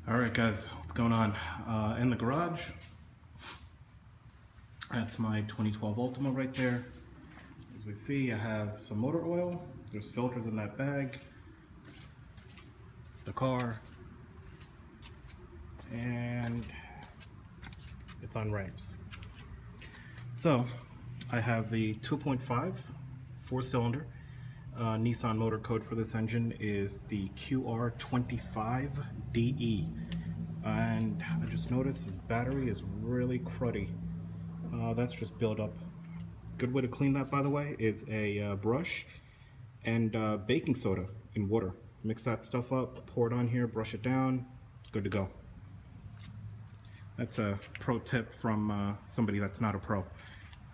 All right, guys, what's going on? In the garage, that's my 2012 Altima right there. As we see, I have some motor oil. There's filters in that bag, the car, and it's on ramps. So I have the 2.5 four-cylinder. Nissan motor code for this engine is the QR25DE. And I just noticed this battery is really cruddy. That's just buildup. Good way to clean that, by the way, is a brush and baking soda in water. Mix that stuff up, pour it on here, brush it down, good to go. That's a pro tip from somebody that's not a pro,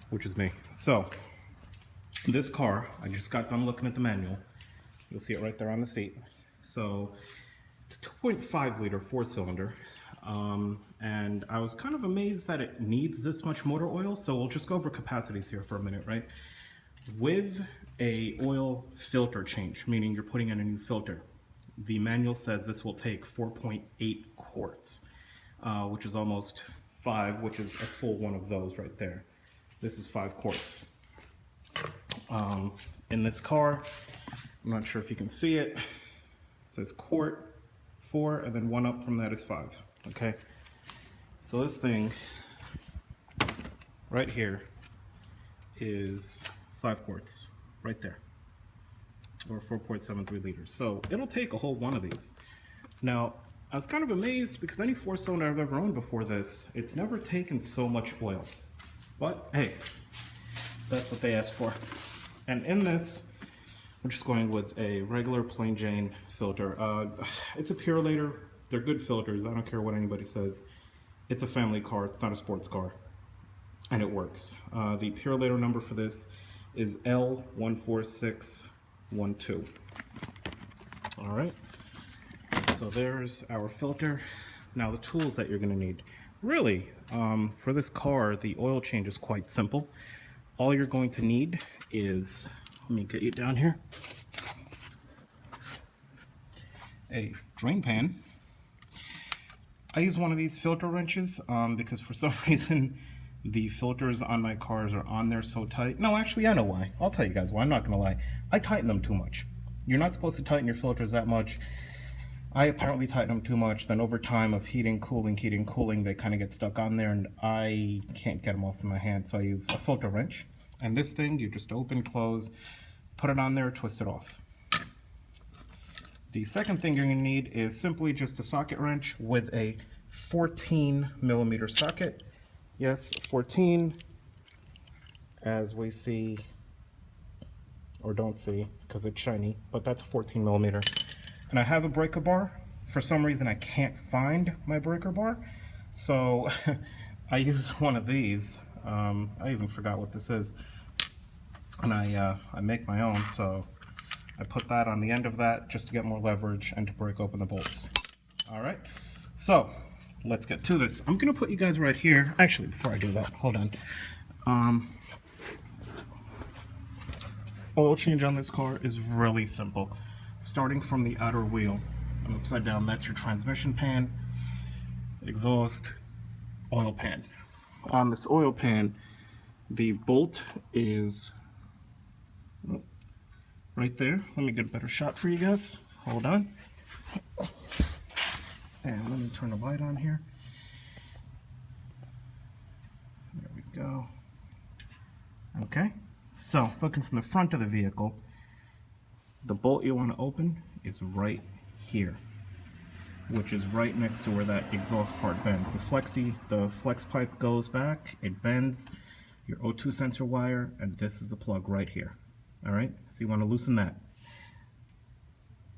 which is me. So, this car, I just got done looking at the manual. You'll see it right there on the seat. So, it's a 2.5 liter four-cylinder. And I was kind of amazed that it needs this much motor oil, so we'll just go over capacities here for a minute, right? With a oil filter change, meaning you're putting in a new filter, the manual says this will take 4.8 quarts, which is almost 5, which is a full one of those right there. This is 5 quarts. In this car, I'm not sure if you can see it, it says quart, 4, and then 1 up from that is 5. Okay, so this thing right here is 5 quarts right there, or 4.73 liters. So it'll take a whole one of these. Now, I was kind of amazed because any four-cylinder I've ever owned before this, it's never taken so much oil. But hey, that's what they asked for. And in this, we're just going with a regular plain Jane filter. It's a Purelator. They're good filters. I don't care what anybody says. It's a family car. It's not a sports car. And it works. The Purelator number for this is L14612. All right. So there's our filter. Now the tools that you're going to need. Really, for this car, the oil change is quite simple. All you're going to need is, let me get you down here, a drain pan. I use one of these filter wrenches because for some reason the filters on my cars are on there so tight. No, actually I know why. I'll tell you guys why. I'm not gonna lie. I tighten them too much. You're not supposed to tighten your filters that much. I apparently tighten them too much. Then over time of heating, cooling, they kind of get stuck on there and I can't get them off in my hand. So I use a filter wrench. And this thing, you just open, close, put it on there, twist it off. The second thing you're going to need is simply just a socket wrench with a 14mm socket. Yes, 14, as we see, or don't see, because it's shiny, but that's 14mm. And I have a breaker bar. For some reason, I can't find my breaker bar, so I use one of these. I even forgot what this is. And I make my own, so I put that on the end of that just to get more leverage and to break open the bolts. All right, so let's get to this. I'm gonna put you guys right here. Actually, before I do that, hold on. Oil change on this car is really simple. Starting from the outer wheel, and upside down, that's your transmission pan, exhaust, oil pan. On this oil pan, the bolt is right there. Let me get a better shot for you guys. Hold on. And let me turn the light on here. There we go. Okay. So, looking from the front of the vehicle, the bolt you want to open is right here, which is right next to where that exhaust part bends. The flex pipe goes back, it bends, your O2 sensor wire, and this is the plug right here. All right, so you want to loosen that.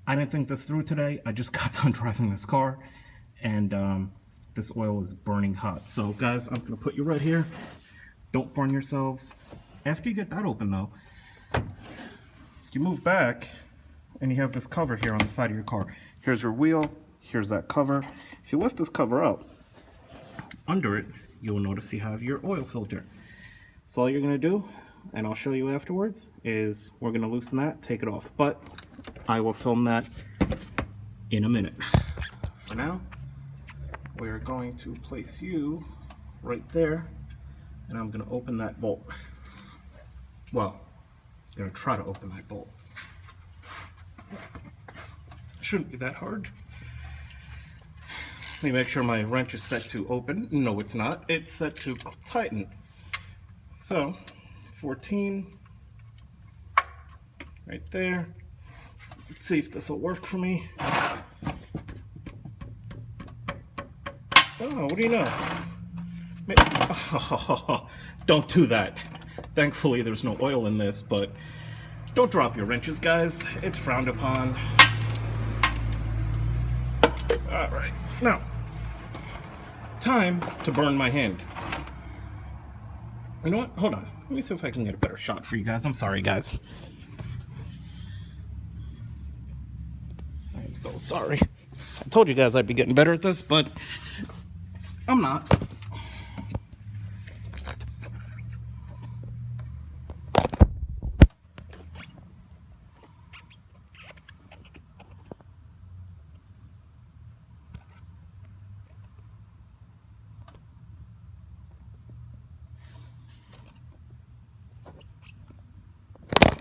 I didn't think this through today. I just got done driving this car, and this oil is burning hot. So guys, I'm gonna put you right here. Don't burn yourselves. After you get that open though, you move back, and you have this cover here on the side of your car. Here's your wheel, here's that cover. If you lift this cover up, under it, you'll notice you have your oil filter. So all you're gonna do, and I'll show you afterwards, is we're gonna loosen that, take it off. But I will film that in a minute. For now, we're going to place you right there, and I'm going to open that bolt. Well, I'm going to try to open that bolt. Shouldn't be that hard. Let me make sure my wrench is set to open. No, it's not. It's set to tighten. So, 14 right there. Let's see if this will work for me. Oh, what do you know? Oh, don't do that. Thankfully, there's no oil in this, but don't drop your wrenches, guys. It's frowned upon. All right, now, time to burn my hand. You know what? Hold on. Let me see if I can get a better shot for you guys. I'm sorry, guys. I'm so sorry. I told you guys I'd be getting better at this, but I'm not.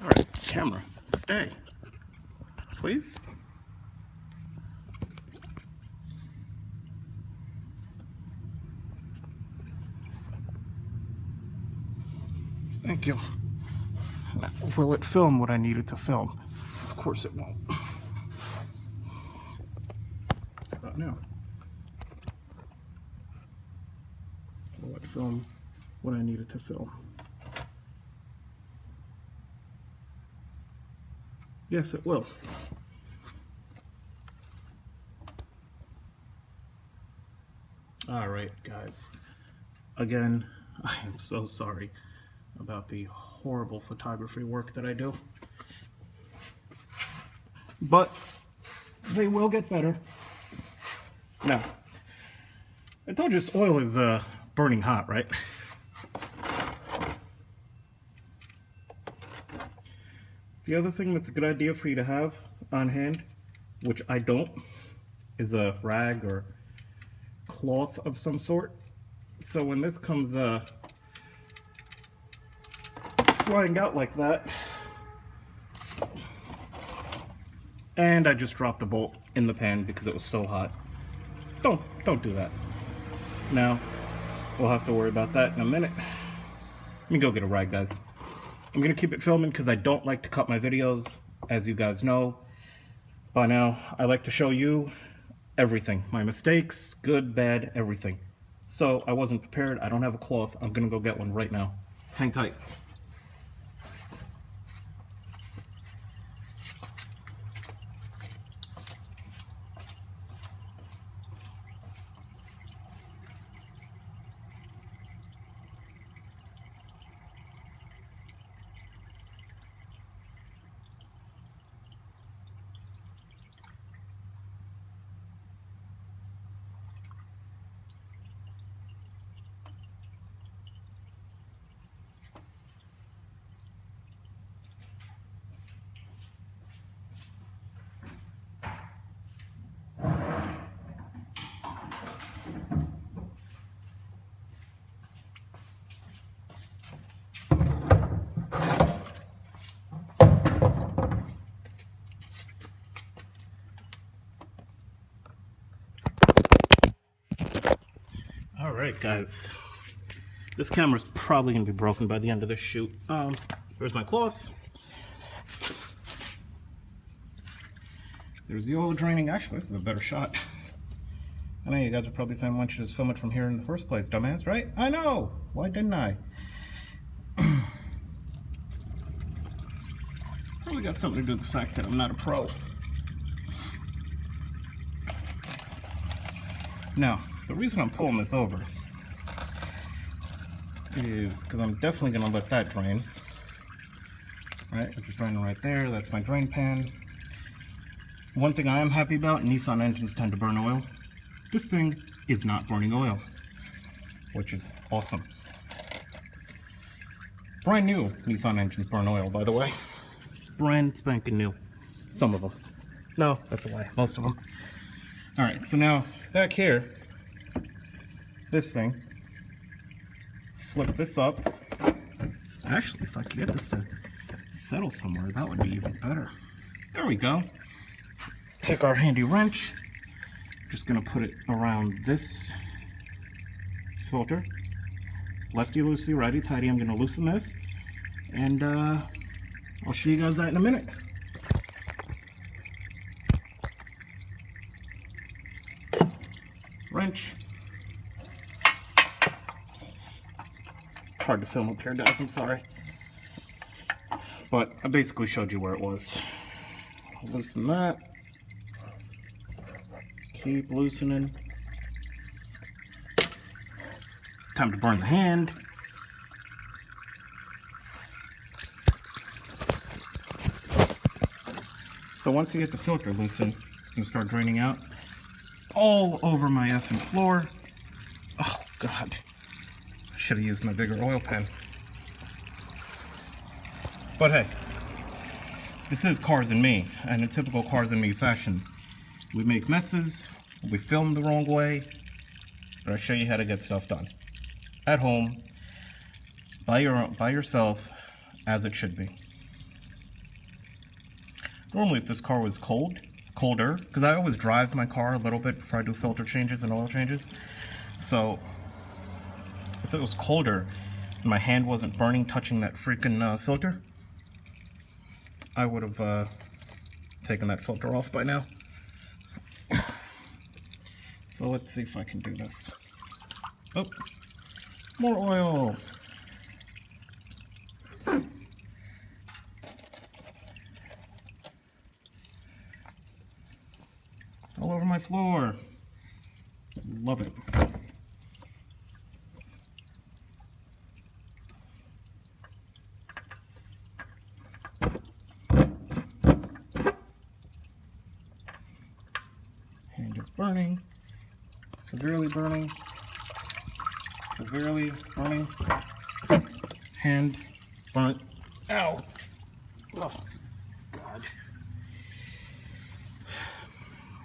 All right, camera, stay, please. Thank you. Will it film what I needed to film? Of course it won't. How about now? Will it film what I needed to film? Yes, it will. All right, guys. Again, I am so sorry about the horrible photography work that I do. But they will get better. Now, I told you this oil is burning hot, right? The other thing that's a good idea for you to have on hand, which I don't, is a rag or cloth of some sort. So when this comes flying out like that, and I just dropped the bolt in the pan because it was so hot. Don't do that. Now, we'll have to worry about that in a minute. Let me go get a rag, guys. I'm gonna keep it filming because I don't like to cut my videos, as you guys know by now. I like to show you everything, my mistakes, good, bad, everything. So I wasn't prepared. I don't have a cloth. I'm gonna go get one right now. Hang tight. Alright guys, this camera's probably going to be broken by the end of this shoot. There's my cloth. There's the oil draining. Actually, this is a better shot. I know you guys are probably saying, why don't you just film it from here in the first place, dumbass, right? I know! Why didn't I? Probably got something to do with the fact that I'm not a pro. Now, the reason I'm pulling this over is because I'm definitely going to let that drain. Right, which is draining right there. That's my drain pan. One thing I am happy about, Nissan engines tend to burn oil. This thing is not burning oil, which is awesome. Brand new Nissan engines burn oil, by the way. Brand spanking new. Some of them. No, that's a lie. Most of them. Alright, so now back here, this thing, flip this up. Actually, if I could get this to settle somewhere, that would be even better. There we go. Take our handy wrench. Just gonna put it around this filter. Lefty loosey, righty tighty. I'm gonna loosen this, and I'll show you guys that in a minute. Wrench. It's hard to film up here, guys, I'm sorry. But I basically showed you where it was. Loosen that. Keep loosening. Time to burn the hand. So once you get the filter loosened, it's going to start draining out all over my effing floor. Oh, God. I should have used my bigger oil pen. But hey, this is Cars and Me, and in typical Cars and Me fashion, we make messes, we film the wrong way, but I show you how to get stuff done at home, by yourself, as it should be. Normally, if this car was colder, because I always drive my car a little bit before I do filter changes and oil changes, so if it was colder and my hand wasn't burning touching that freaking filter, I would have taken that filter off by now. So let's see if I can do this. Oh, more oil. All over my floor. Love it. Hand is burning. Severely burning. Severely burning. Hand burnt. Ow! Oh, God.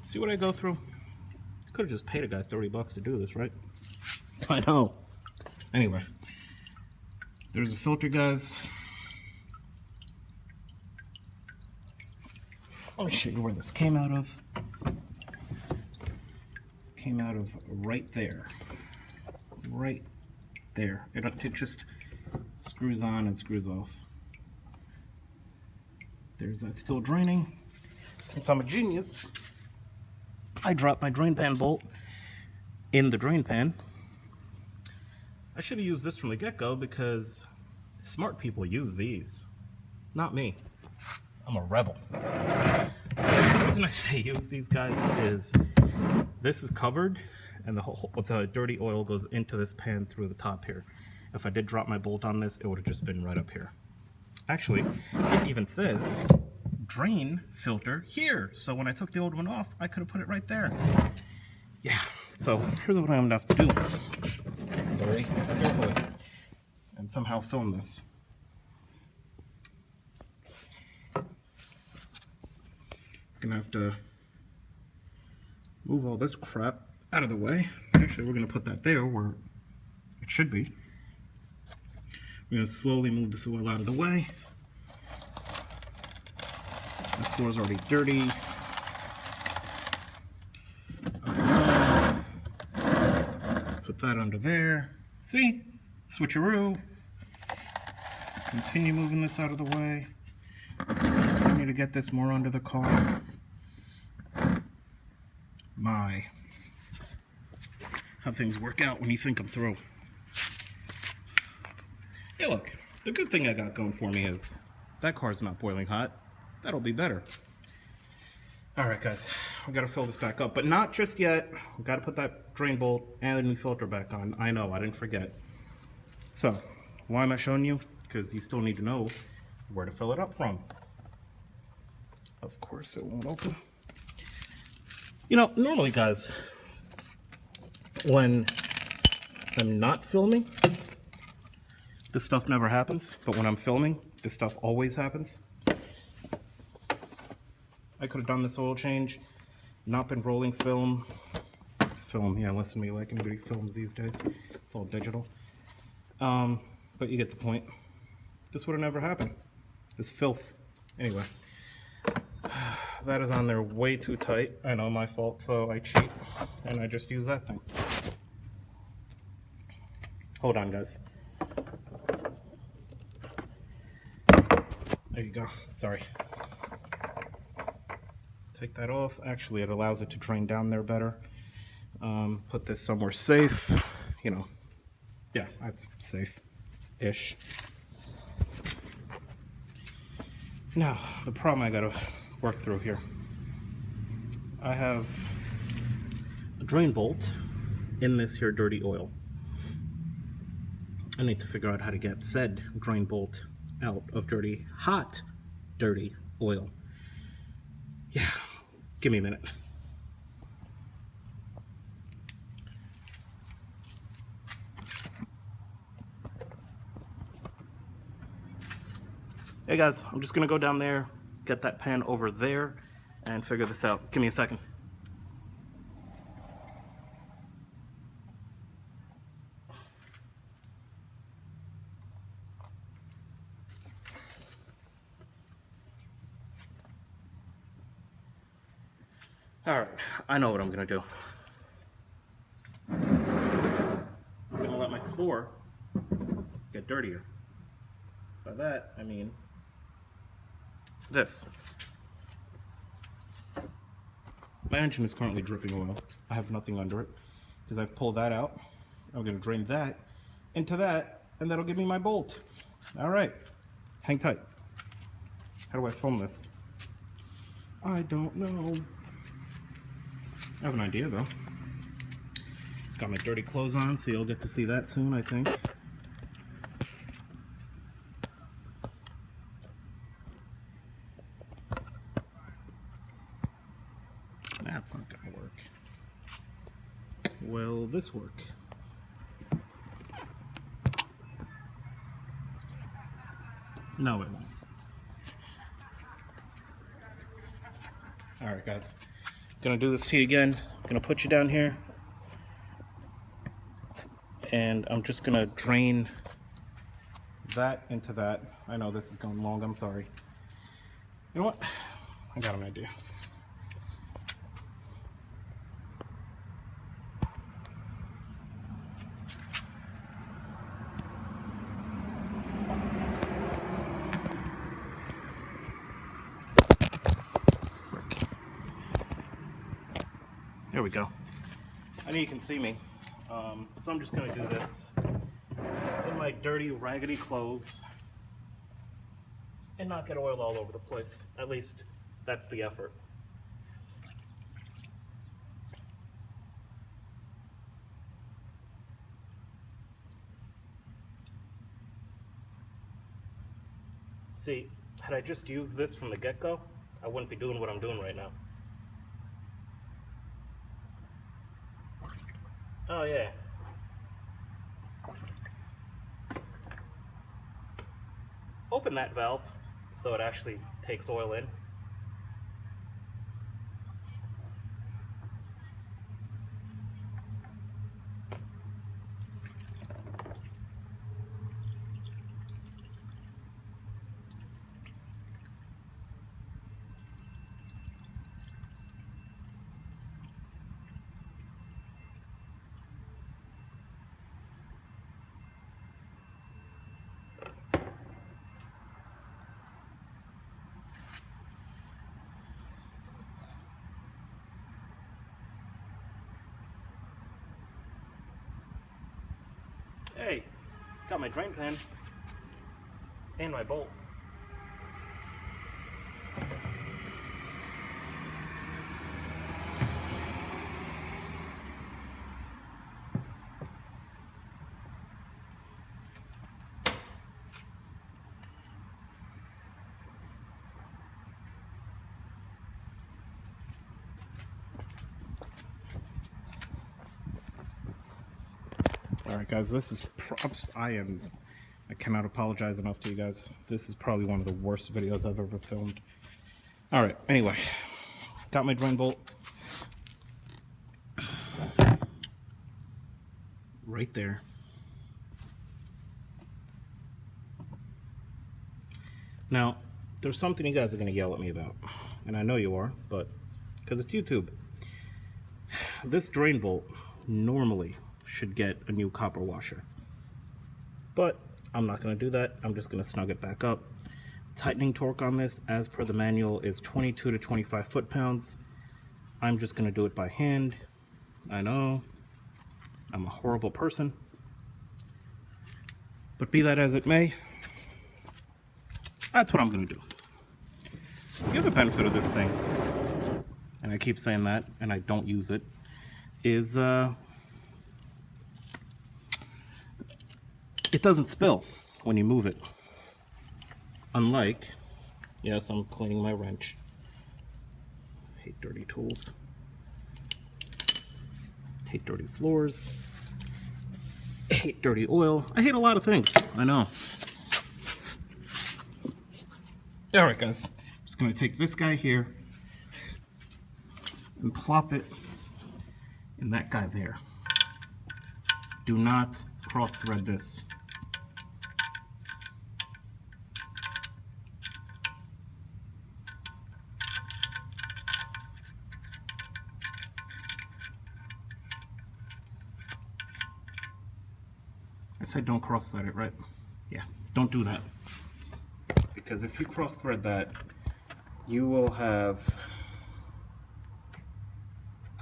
See what I go through? Could have just paid a guy $30 to do this, right? I know. Anyway, there's a filter, guys. Let me show you where this came out of. This came out of right there. Right there. It just screws on and screws off. There's that still draining. Since I'm a genius, I dropped my drain pan bolt in the drain pan. I should have used this from the get-go because smart people use these. Not me. I'm a rebel. So the reason I say use these, guys, is this is covered and the dirty oil goes into this pan through the top here. If I did drop my bolt on this, it would have just been right up here. Actually, it even says drain filter here. So when I took the old one off, I could have put it right there. Yeah, so here's what I'm gonna have to do. Very carefully. And somehow film this. Gonna have to move all this crap out of the way. Actually, we're gonna put that there where it should be. We're gonna slowly move this oil out of the way. The floor's already dirty. Put that under there. See? Switcheroo. Continue moving this out of the way. Continue to get this more under the car. My. How things work out when you think them through. Hey, look. The good thing I got going for me is that car's not boiling hot. That'll be better. Alright, guys. We gotta fill this back up, but not just yet. We gotta put that drain bolt and the new filter back on. I know, I didn't forget. So, why am I showing you? Because you still need to know where to fill it up from. Of course, it won't open. You know, normally, guys, when I'm not filming, this stuff never happens. But when I'm filming, this stuff always happens. I could have done this oil change, not been rolling film film. Yeah, listen to me like anybody films these days. It's all digital. But you get the point. This would have never happened. This filth. Anyway, that is on there way too tight. I know, my fault, so I cheat and I just use that thing. Hold on, guys. There you go. Sorry. Take that off. Actually, it allows it to drain down there better. Put this somewhere safe. You know, yeah, that's safe-ish. Now, the problem I gotta work through here. I have a drain bolt in this here dirty oil. I need to figure out how to get said drain bolt out of hot, dirty oil. Yeah, give me a minute. Hey guys, I'm just gonna go down there, get that pan over there, and figure this out. Give me a second. Alright, I know what I'm gonna do. I'm gonna let my floor get dirtier. By that, I mean this. My engine is currently dripping oil. I have nothing under it because I've pulled that out. I'm going to drain that into that, and that'll give me my bolt. All right, hang tight. How do I film this? I don't know. I have an idea though. Got my dirty clothes on, so you'll get to see that soon, I think. That's not gonna work. Will this work? No, it won't. Alright guys, gonna do this to you again. Gonna put you down here, and I'm just gonna drain that into that. I know this is going long, I'm sorry. You know what? I got an idea. There we go. I know you can see me, so I'm just going to do this in my dirty, raggedy clothes and not get oil all over the place. At least that's the effort. See, had I just used this from the get-go, I wouldn't be doing what I'm doing right now. Oh yeah. Open that valve so it actually takes oil in. Hey, got my drain pan and my bolt. Alright guys, this is I cannot apologize enough to you guys. This is probably one of the worst videos I've ever filmed. Alright, anyway, got my drain bolt. right there. Now, there's something you guys are going to yell at me about, and I know you are, but because it's YouTube. This drain bolt normally should get a new copper washer, but I'm not going to do that. I'm just going to snug it back up. Tightening torque on this, as per the manual, is 22 to 25 foot-pounds. I'm just going to do it by hand. I know I'm a horrible person, but be that as it may, that's what I'm going to do. The other benefit of this thing, and I keep saying that, and I don't use it, is it doesn't spill when you move it. Unlike, yes, I'm cleaning my wrench. Hate dirty tools. Hate dirty floors. Hate dirty oil. I hate a lot of things. I know. Alright guys, I'm just going to take this guy here and plop it in that guy there. Do not cross thread this. I said don't cross thread it, right? Yeah, don't do that. Because if you cross thread that, you will have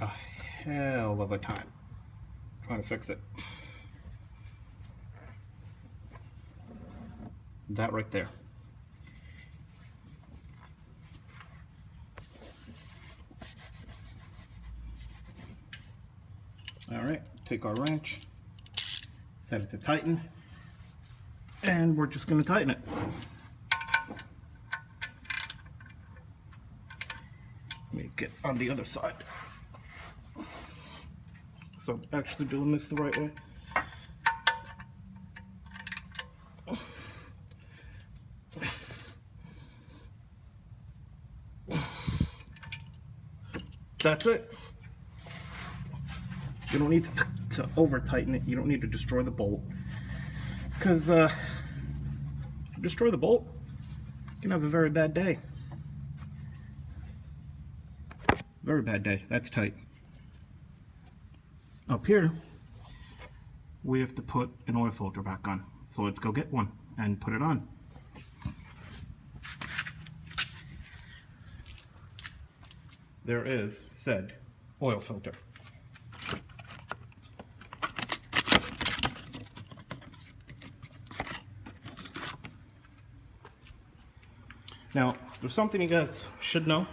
a hell of a time trying to fix it. That right there. All right, take our wrench, set it to tighten, and we're just going to tighten it. Let me get on the other side. So actually doing this the right way. That's it. You don't need to over tighten it. You don't need to destroy the bolt, because if you destroy the bolt, you can have a very bad day. Very bad day. That's tight. Up here, we have to put an oil filter back on. So let's go get one and put it on. There is said oil filter. Now, there's something you guys should know.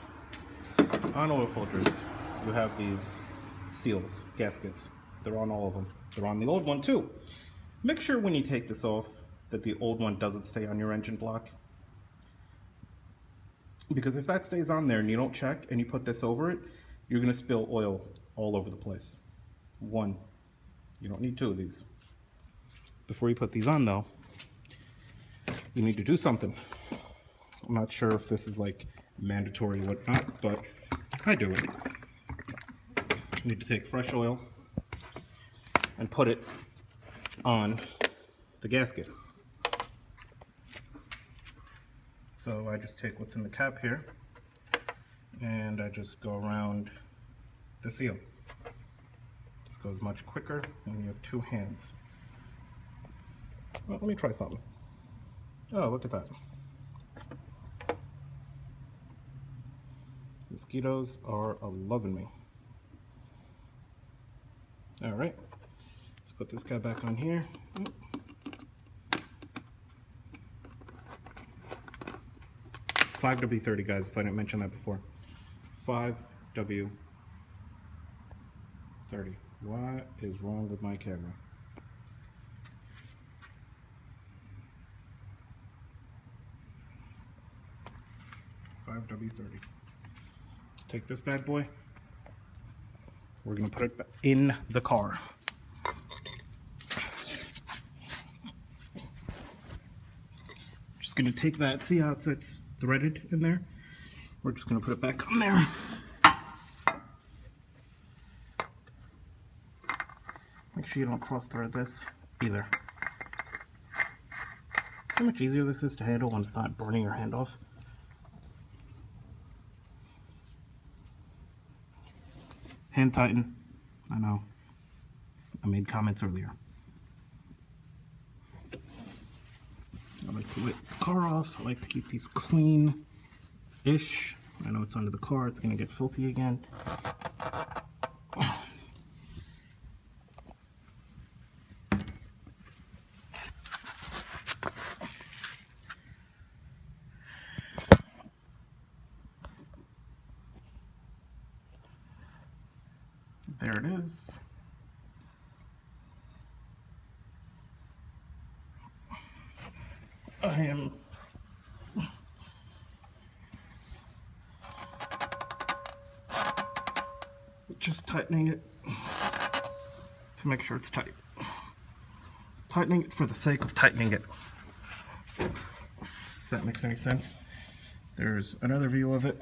On oil filters, you have these seals, gaskets. They're on all of them. They're on the old one too. Make sure when you take this off that the old one doesn't stay on your engine block. Because if that stays on there and you don't check and you put this over it, you're going to spill oil all over the place. One. You don't need two of these. Before you put these on though, you need to do something. I'm not sure if this is like mandatory or whatnot, but I do it. You need to take fresh oil and put it on the gasket. So I just take what's in the cap here and I just go around the seal. This goes much quicker when you have two hands. Well, let me try something. Oh, look at that. Mosquitoes are a-loving me. All right, let's put this guy back on here. 5W30, guys, if I didn't mention that before. 5W30. What is wrong with my camera? $5W30. Let's take this bad boy. We're going to put it in the car. Just going to take that, see how it's threaded in there? We're just going to put it back on there. Let me Make sure you don't cross thread this either. See how much easier this is to handle when it's not burning your hand off? Hand tighten. I know. I made comments earlier. I like to wipe the car off. I like to keep these clean-ish. I know it's under the car. It's going to get filthy again. There it is. I am just tightening it to make sure it's tight. Tightening it for the sake of tightening it. If that makes any sense. There's another view of it.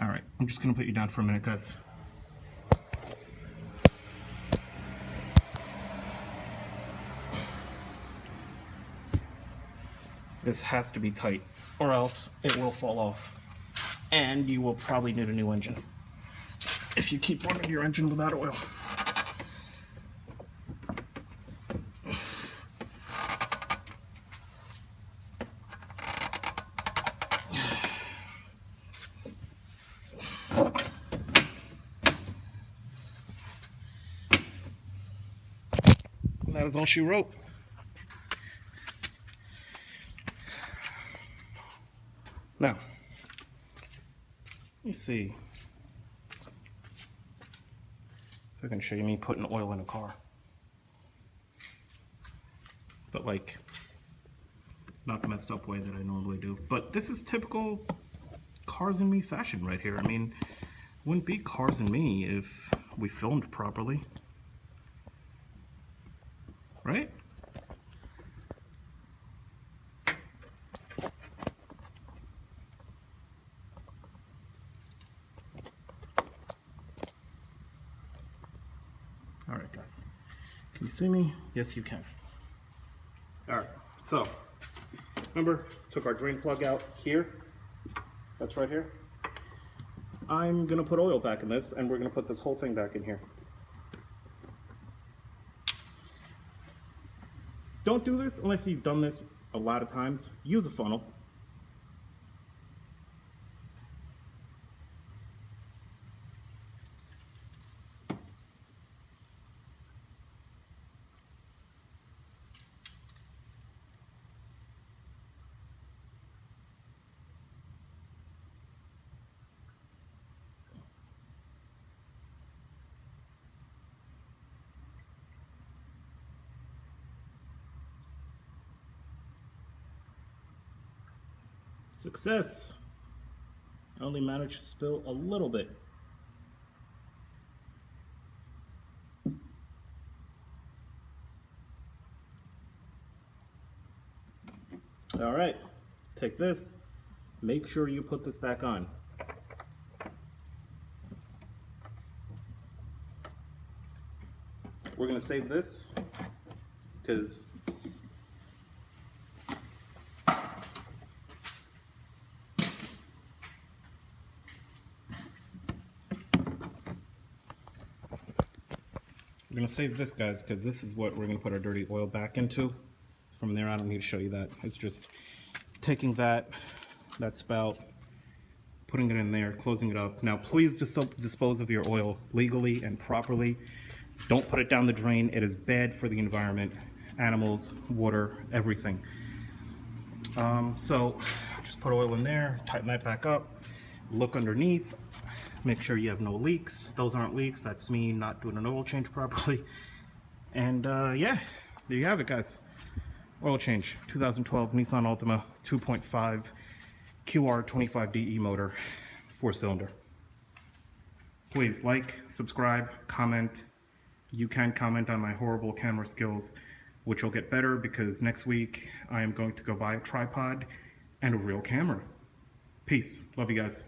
Alright, I'm just going to put you down for a minute, guys. This has to be tight, or else it will fall off. And you will probably need a new engine if you keep running your engine without oil. And that is all she wrote. Now, let me see if I can show you me putting oil in a car. But like, not the messed up way that I normally do. But this is typical Cars and Me fashion right here. I mean, it wouldn't be Cars and Me if we filmed properly. Right? Alright guys, can you see me? Yes you can. Alright, so, remember, took our drain plug out here, that's right here. I'm going to put oil back in this, and we're going to put this whole thing back in here. Don't do this unless you've done this a lot of times. Use a funnel. Success! I only managed to spill a little bit. Alright, take this, make sure you put this back on. We're going to save this because we're going to save this, guys, because this is what we're going to put our dirty oil back into. From there, I don't need to show you that. It's just taking that spout, putting it in there, closing it up. Now, please dispose of your oil legally and properly. Don't put it down the drain. It is bad for the environment, animals, water, everything. So just put oil in there, tighten that back up, look underneath, make sure you have no leaks. Those aren't leaks. That's me not doing an oil change properly. And yeah, there you have it, guys. Oil change, 2012 Nissan Altima 2.5 QR25DE motor, 4-cylinder. Please like, subscribe, comment. You can comment on my horrible camera skills, which will get better because next week I am going to go buy a tripod and a real camera. Peace. Love you guys.